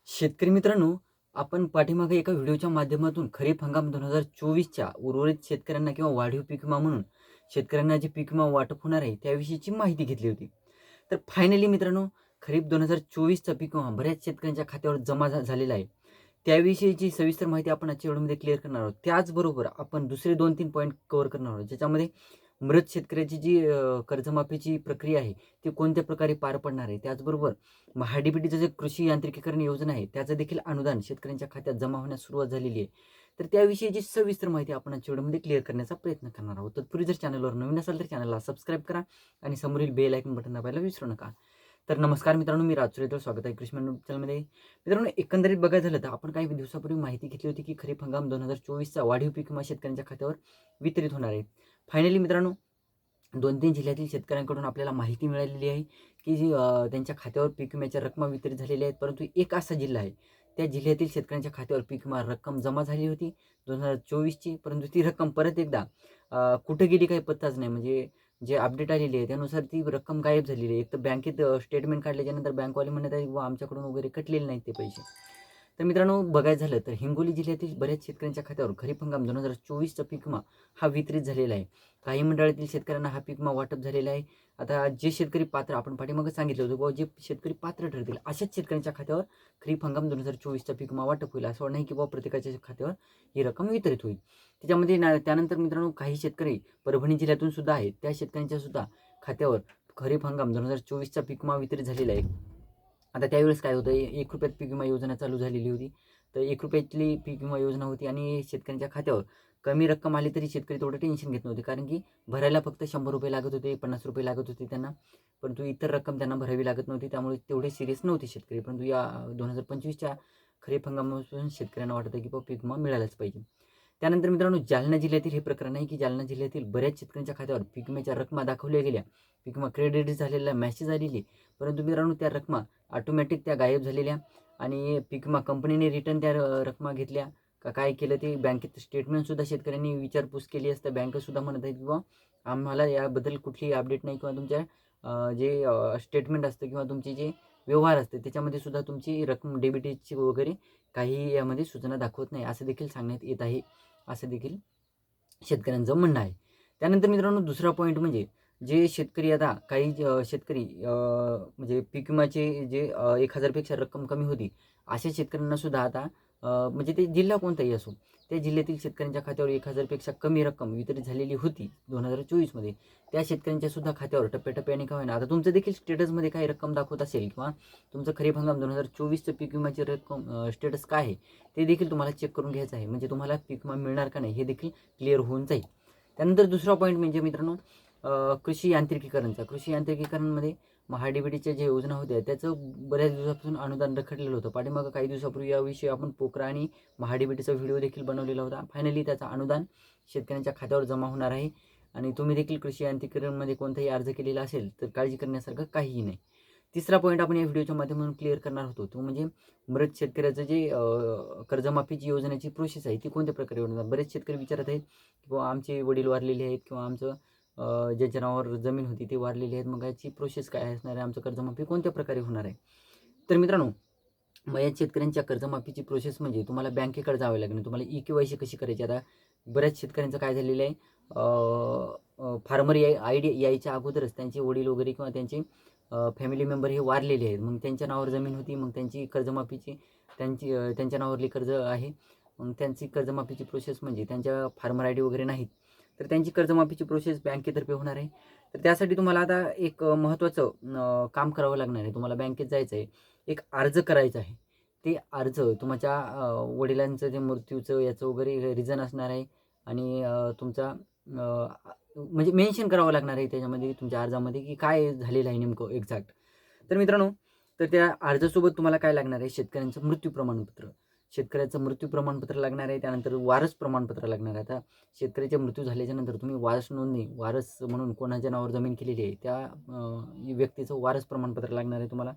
शेतकरी मित्रांनो, आपण पाठीमागे एका व्हिडिओच्या माध्यमातून खरीप हंगाम 2024च्या उर्वरित शेतकऱ्यांना किंवा वाढीव पीक विमा म्हणून शेतकऱ्यांना जे पीक विमा वाटप होणार आहे, त्याविषयीची माहिती घेतली होती. तर फायनली मित्रांनो, खरीप 2024चा पीक विमा बऱ्याच शेतकऱ्यांच्या खात्यावर जमा झालेला आहे. त्याविषयीची सविस्तर माहिती आपण आजच्या व्हिडिओमध्ये क्लिअर करणार आहोत. त्याचबरोबर आपण दुसरे 2-3 पॉईंट कव्हर करणार आहोत, ज्याच्यामध्ये मृत शेतकऱ्याची जी कर्जमाफीची प्रक्रिया आहे, ती कोणत्या प्रकारे पार पडणार आहे. त्याचबरोबर महाडीबीटीचं जे कृषी यांत्रिकीकरण योजना आहे, त्याचं देखील अनुदान शेतकऱ्यांच्या खात्यात जमा होण्यास सुरुवात झालेली आहे. तर त्याविषयीची सविस्तर माहिती आपण आजच्या व्हिडिओमध्ये क्लिअर करण्याचा प्रयत्न करणार आहोत. तत्पूर्वी जर चॅनलवर नवीन असाल तर चॅनलला सबस्क्राईब करा आणि समोरील बेल आयकॉन बटन दाबायला विसरू नका. तर नमस्कार मित्रांनो, मी राज सुरेकर, स्वागत आहे कृषी युट्यूब चॅनलमध्ये. मित्रांनो, एकंदरीत बघायचं झालं तर आपण काही दिवसापूर्वी माहिती घेतली होती की खरीप हंगाम 2024चा वाढीव पीक विमा शेतकऱ्यांच्या खात्यावर वितरित होणार आहे. फायनली मित्रांनो, 2-3 जिल्ह्यातील शेतकऱ्यांकडून आपल्याला माहिती मिळालेली आहे की जी त्यांच्या खात्यावर पीक विम्याच्या रकमा वितरित झालेल्या आहेत. परंतु एक असा जिल्हा आहे, त्या जिल्ह्यातील शेतकऱ्यांच्या खात्यावर पीक विमा रक्कम जमा झाली होती 2024ची, परंतु ती रक्कम परत एकदा कुठे गेली काही पत्ताच नाही. म्हणजे जे अपडेट आलेली आहे त्यानुसार ती रक्कम गायब झालेली आहे. एक तर बँकेत स्टेटमेंट काढल्याच्यानंतर बँकवाले म्हणत आहेत व आमच्याकडून वगैरे कटलेले नाहीत ते पैसे. तर मित्रांनो, बघायचं झालं तर हिंगोली जिल्ह्यातील बऱ्याच शेतकऱ्यांच्या खात्यावर खरीप हंगाम 2024चा पीक विमा हा वितरित झालेला आहे. काही मंडळातील शेतकऱ्यांना हा पीक विमा वाटप झालेला आहे. आता जे शेतकरी पात्र, आपण पाठीमागे सांगितलं होतं बाबा, जे शेतकरी पात्र ठरतील अशाच शेतकऱ्यांच्या खात्यावर खरीप हंगाम 2024चा पीक विमा वाटप होईल. असं नाही की बाबा प्रत्येकाच्या खात्यावर ही रक्कम वितरित होईल. त्याच्यामध्ये त्यानंतर मित्रांनो, काही शेतकरी परभणी जिल्ह्यातून सुद्धा आहेत. त्या शेतकऱ्यांच्या सुद्धा खात्यावर खरीप हंगाम 2024चा पीक विमा वितरित झालेला आहे. आता त्यावेळेस काय होतं, ₹1 पीक विमा योजना चालू झालेली होती. तर ₹1 पीक विमा योजना होती आणि शेतकऱ्यांच्या खात्यावर कमी रक्कम आली तरी शेतकरी तेवढं टेन्शन घेत नव्हते. कारण की भरायला फक्त ₹100 लागत होते, ₹50 लागत होते त्यांना. परंतु इतर रक्कम त्यांना भरावी लागत नव्हती. त्यामुळे तेवढे सिरियस नव्हते शेतकरी. परंतु या 2025च्या खरीप हंगामापासून शेतकऱ्यांना वाटतं की बाबा पीक विमा मिळालाच पाहिजे. त्यानंतर मित्रांनो, जालना जिल्ह्यातील हे प्रकरण आहे की जालना जिल्ह्यातील बऱ्याच शेतकऱ्यांच्या खात्यावर पीक विम्याच्या रकमा दाखवल्या गेल्या. पीक विमा क्रेडिट झालेला मेसेज आलेली. परंतु मित्रांनो, त्या रकमा ऑटोमॅटिक त्या गायब झालेल्या आणि पीक विमा कंपनीने रिटर्न त्या रकमा घेतल्या का काय केलं, ते बँकेत स्टेटमेंटसुद्धा शेतकऱ्यांनी विचारपूस केली असता बँकसुद्धा म्हणत आहेत किंवा आम्हाला याबद्दल कुठलीही अपडेट नाही किंवा तुमच्या जे स्टेटमेंट असतं किंवा तुमचे जे व्यवहार असते त्याच्यामध्ये सुद्धा तुमची रक्कम डेबिटची वगैरे काही यामध्ये सूचना दाखवत नाही, असं देखील सांगण्यात येत आहे. असं देखील शेतकऱ्यांचं म्हणणं आहे. त्यानंतर मित्रांनो, दुसरा पॉईंट म्हणजे जे शेतकरी, आता काही शेतकरी म्हणजे पीक विम्याचे जे 1,000 पेक्षा रक्कम कमी होती, अशा शेतकऱ्यांना सुद्धा आता म्हणजे ते जिल्हा कोणताही असो, त्या जिल्ह्यातील शेतकऱ्यांच्या खात्यावर 1,000 पेक्षा कमी रक्कम वितरित झालेली होती 2024मध्ये. त्या शेतकऱ्यांच्या सुद्धा खात्यावर टप्प्याटप्प्याने का होईना, आता तुमचं देखील स्टेटसमध्ये काही रक्कम दाखवत असेल किंवा तुमचं खरीप हंगाम 2024चं पीक विम्याची रक्कम स्टेटस काय आहे ते देखील तुम्हाला चेक करून घ्यायचं आहे. म्हणजे तुम्हाला पीक विमा मिळणार का नाही हे देखील क्लिअर होऊन जाईल. त्यानंतर दुसरा पॉईंट म्हणजे मित्रांनो, कृषी यांत्रिकीकरणचा. कृषी यांत्रिकीकरणमध्ये महाडीबीटीच्या ज्या योजना होत्या त्याचं बऱ्याच दिवसापासून अनुदान रखडलेलं होतं. पाठीमागं काही दिवसापूर्वी याविषयी आपण पोकरा आणि महाडीबीटीचा व्हिडिओ देखील बनवलेला होता. फायनली त्याचं अनुदान शेतकऱ्यांच्या खात्यावर जमा होणार आहे आणि तुम्ही देखील कृषी यांत्रिकीकरणमध्ये कोणताही अर्ज केलेला असेल तर काळजी करण्यासारखं काहीही नाही. तिसरा पॉईंट आपण या व्हिडिओच्या माध्यमातून क्लिअर करणार होतो, तो म्हणजे मृत शेतकऱ्याचं जे कर्जमाफीची योजनेची प्रोसेस आहे ती कोणत्या प्रकारे होणार. बरेच शेतकरी विचारत आहेत की बाबा आमचे वडील वारलेले आहेत किंवा आमचं ज्यांच्या नावावर जमीन होती ते वारलेले आहेत, मग याची प्रोसेस काय असणार आहे, आमचं कर्जमाफी कोणत्या प्रकारे होणार आहे. तर मित्रांनो, मयत शेतकऱ्यांच्या कर्जमाफीची प्रोसेस म्हणजे तुम्हाला बँकेकडे जावे लागेल. तुम्हाला ई-के-वाय-सी कशी करायची. आता बऱ्याच शेतकऱ्यांचं काय झालेलं आहे, फार्मर आय डी यायच्या अगोदरच त्यांचे वडील वगैरे किंवा त्यांचे फॅमिली मेंबर हे वारलेले आहेत. मग त्यांच्या नावावर जमीन होती, मग त्यांची कर्जमाफीची त्यांच्या नावावरली कर्ज आहे. मग त्यांची कर्जमाफीची प्रोसेस म्हणजे त्यांच्या फार्मर आय डी वगैरे नाहीत, तर त्यांची कर्जमाफीची प्रोसेस बँकेतर्फे होणार आहे. तर त्यासाठी तुम्हाला आता एक महत्त्वाचं काम करावं लागणार आहे. तुम्हाला बँकेत जायचं आहे, एक अर्ज करायचा आहे. ते अर्ज तुमच्या वडिलांचं जे मृत्यूचं याचं वगैरे रिझन असणार आहे आणि तुमचा म्हणजे मेन्शन करावं लागणार आहे त्याच्यामध्ये तुमच्या अर्जामध्ये की काय झालेलं आहे नेमकं एक्झॅक्ट. तर मित्रांनो, तर त्या अर्जासोबत तुम्हाला काय लागणार आहे, शेतकऱ्यांचं मृत्यू प्रमाणपत्र. शेतकऱ्याचं मृत्यू प्रमाणपत्र लागणार आहे. त्यानंतर वारस प्रमाणपत्र लागणार आहे. आता शेतकऱ्याचा मृत्यू झाल्याच्या नंतर तुम्ही वारस नोंदणी, वारस म्हणून कोणाच्या नावावर जमीन केलेली आहे त्या व्यक्तीचं वारस प्रमाणपत्र लागणार आहे तुम्हाला.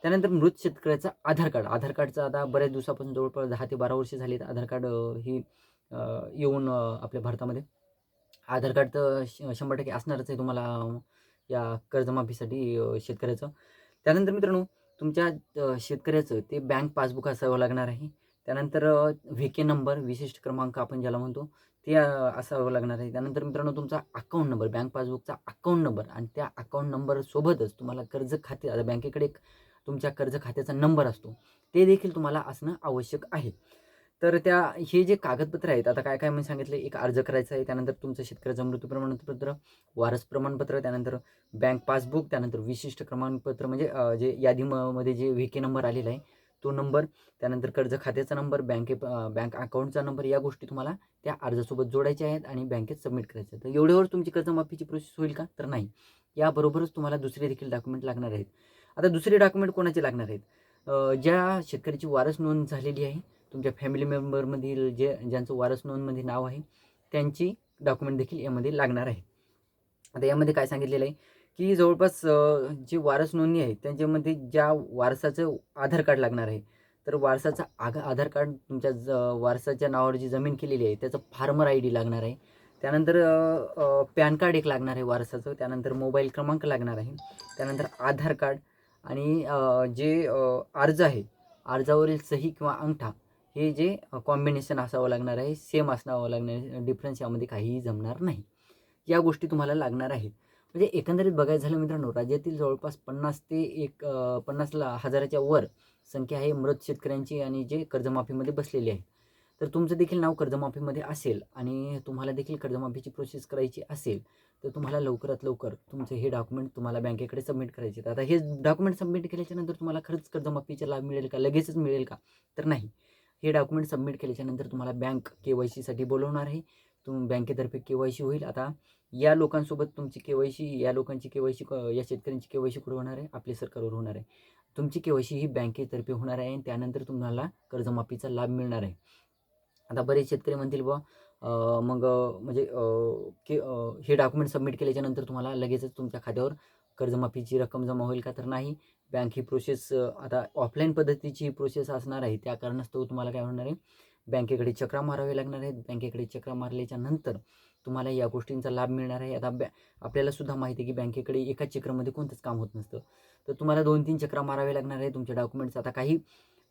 त्यानंतर मृत शेतकऱ्याचं आधार कार्ड. आधार कार्डचं आता बऱ्याच दिवसापासून जवळपास 10 ते 12 वर्ष झालीत आधार कार्ड ही येऊन आपल्या भारतामध्ये. आधार कार्ड तर 100% असणारच आहे तुम्हाला या कर्जमाफीसाठी शेतकऱ्याचं. त्यानंतर मित्रांनो, तुमच्या शेतकऱ्याचं ते बँक पासबुक असावं लागणार आहे. त्यानंतर व्हीके नंबर, विशिष्ट क्रमांक आपण ज्याला म्हणतो ते असावं लागणार आहे. त्यानंतर मित्रांनो तुमचा अकाउंट नंबर, बँक पासबुकचा अकाउंट नंबर आणि त्या अकाउंट नंबरसोबतच तुम्हाला कर्ज खाते, आता बँकेकडे एक तुमच्या कर्ज खात्याचा नंबर असतो, ते देखील तुम्हाला असणं आवश्यक आहे. तर हे जे कागदपत्र आहेत, आता काय काय मी सांगितले, एक अर्ज करायचा आहे, त्यानंतर तुमचं शेतकऱ्याचं मृत्यू प्रमाणपत्र, वारस प्रमाणपत्र, त्यानंतर बँक पासबुक, त्यानंतर विशिष्ट प्रमाणपत्र म्हणजे जे मध्ये जे व्हीके नंबर आलेला आहे तो नंबर, त्यानंतर कर्ज खात्याचा नंबर, बँक अकाउंटचा नंबर, या गोष्टी तुम्हाला त्या अर्जासोबत जोडायच्या आहेत आणि बँकेत सबमिट करायचं. तर एवढ्यावर तुमची कर्जमाफीची प्रोसेस होईल का? तर नाही. याबरोबरच तुम्हाला दुसरे देखील डॉक्युमेंट लागणार आहेत. आता दुसरे डॉक्युमेंट कोणाचे लागणार आहेत? ज्या शेतकऱ्याची वारस नोंद झालेली आहे, तुमच्या फॅमिली मेंबरमधील ज्यांचं वारस नोंदमध्ये नाव आहे त्यांची डॉक्युमेंट देखील यामध्ये लागणार आहे. आता यामध्ये काय सांगितलेलं आहे की जवळपास जी वारस नोंदणी आहे त्यांच्यामध्ये ज्या वारसाचं आधार कार्ड लागणार आहे, तर वारसाचं आधार कार्ड, तुमच्या वारसाच्या नावावर जी जमीन केलेली आहे त्याचं फार्मर ID लागणार आहे. त्यानंतर पॅन कार्ड एक लागणार आहे वारसाचं, त्यानंतर मोबाईल क्रमांक लागणार आहे, त्यानंतर आधार कार्ड आणि जे अर्ज आहे अर्जावरील सही किंवा अंगठा, हे जे कॉम्बिनेशन असावं लागणार आहे, सेम असावं लागणार आहे, डिफरन्स यामध्ये काहीही जमणार नाही. या गोष्टी तुम्हाला लागणार आहेत. म्हणजे एकंदरीत बघायचं झालं मित्रांनो, राज्यातील जवळपास 50 ते 50,000च्या वर संख्या आहे मृत शेतकऱ्यांची आणि जे कर्जमाफीमध्ये बसलेले आहेत. तर तुमचं देखील नाव कर्जमाफीमध्ये असेल आणि तुम्हाला देखील कर्जमाफीची प्रोसेस करायची असेल, तर तुम्हाला लवकरात लवकर तुमचं हे डॉक्युमेंट तुम्हाला बँकेकडे सबमिट करायचे आहेत. आता हे डॉक्युमेंट सबमिट केल्याच्यानंतर तुम्हाला खरंच कर्जमाफीचा लाभ मिळेल का? लगेचच मिळेल का? तर नाही. हे डॉक्युमेंट सबमिट केल्याच्यानंतर तुम्हाला बँक KYCसाठी बोलवणार आहे. बँकेतर्फे KYC होईल. आता या लोकांसोबत तुमची KYC, या लोकांची KYC, या शेतकऱ्यांची KYC कुठे होणार आहे? आपल्या सरकारवर होणार आहे. तुमची KYC ही बँकेतर्फे होणार आहे आणि त्यानंतर तुम्हाला कर्जमाफीचा लाभ मिळणार आहे. आता बरेच शेतकरी म्हणतील मग म्हणजे हे डॉक्युमेंट सबमिट केल्याच्यानंतर तुम्हाला लगेचच तुमच्या खात्यावर कर्जमाफीची रक्कम जमा होईल का? तर नाही. बँक ही प्रोसेस आता ऑफलाईन पद्धतीची प्रोसेस असणार आहे. त्या कारणास्तव तुम्हाला काय होणार आहे, बँकेकडे चक्रा मारावे लागणार आहेत. बँकेकडे चक्रा मारल्याच्या नंतर तुम्हाला या गोष्टींचा लाभ मिळणार आहे. आता आपल्याला सुद्धा माहिती आहे की बँकेकडे एकाच चक्रामध्ये कोणतंच काम होत नसतं. तर तुम्हाला 2-3 चक्रा मारावे लागणार आहे. तुमचे डॉक्युमेंट्स, आता काही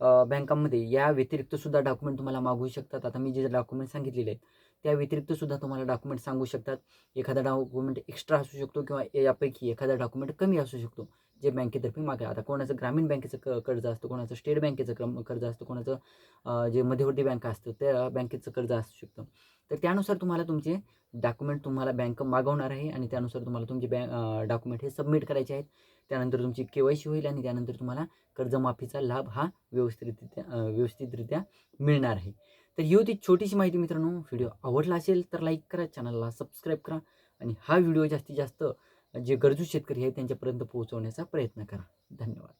बँकांमध्ये या व्यतिरिक्त सुद्धा डॉक्युमेंट तुम्हाला मागवू शकतात. आता मी जे डॉक्युमेंट सांगितलेले आहेत त्या व्यतिरिक्त सुद्धा तुम्हाला डॉक्युमेंट सांगू शकतात. एखादा डॉक्युमेंट एक्स्ट्रा असू शकतो किंवा यापैकी एखादा डॉक्युमेंट कमी असू शकतो, जे बँकेतर्फे मागा. आता कोणाचं ग्रामीण बँकेचं कर्ज असतं, कोणाचं स्टेट बँकेचं कर्ज असतं, कोणाचं जे मध्यवर्ती बँक असतं त्या बँकेचं कर्ज असू शकतं. तर त्यानुसार तुम्हाला तुमचे डॉक्युमेंट तुम्हाला बँक मागवणार आहे आणि त्यानुसार तुम्हाला तुमचे डॉक्युमेंट हे सबमिट करायचे आहेत. त्यानंतर तुमची KYC होईल आणि त्यानंतर तुम्हाला कर्जमाफीचा लाभ हा व्यवस्थितरित्या मिळणार आहे. तर ही होती छोटीशी माहिती मित्रांनो. व्हिडिओ आवडला असेल तर लाईक करा, चॅनलला सबस्क्राईब करा आणि हा व्हिडिओ जास्तीत जास्त जे गरजू शेतकरी आहेत त्यांच्यापर्यंत पोहोचवण्याचा प्रयत्न करा. धन्यवाद.